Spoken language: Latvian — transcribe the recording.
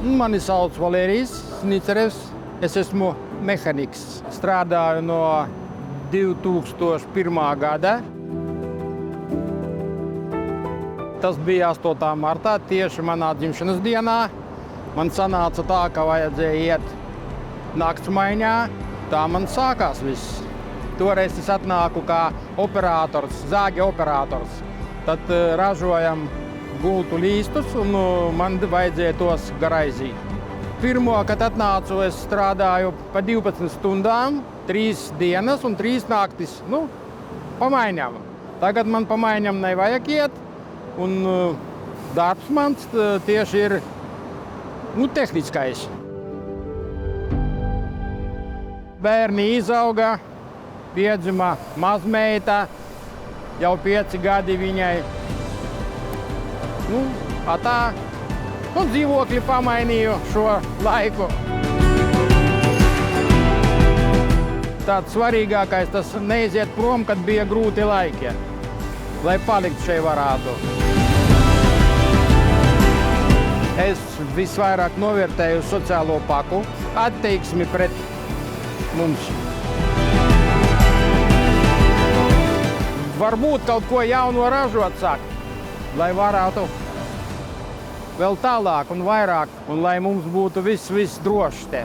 Mani sauc Valērijas Snicerevs. Es esmu mehāniks. Strādāju no 2001. gada. Tas bija 8. martā, tieši manā dzimšanas dienā. Man sanāca tā, ka vajadzēja iet naktsmaiņā. Tā man sākās viss. Toreiz es atnāku kā operators, zāģa operators. Tad ražojam gultu līstus un man vajadzēja tos graizīt. Pirmo, kad atnācu, es strādāju pa 12 stundām, 3 dienas un 3 naktis. Pamaiņām. Tagad man pamaiņām nevajag iet. Un darbs mans tieši ir tehniskais. Bērni izauga, piedzima mazmeita, jau 5 gadi viņai. Tā. Dzīvokļi pamainīju šo laiku. Tāds svarīgākais tas neiziet prom, kad bija grūti laiki, lai palikt šeit varētu. Es visvairāk novērtēju sociālo paku, attieksmi pret mums. Varbūt kaut ko jaunu ražot sākt, lai varētu vēl tālāk un vairāk, un lai mums būtu viss droši te.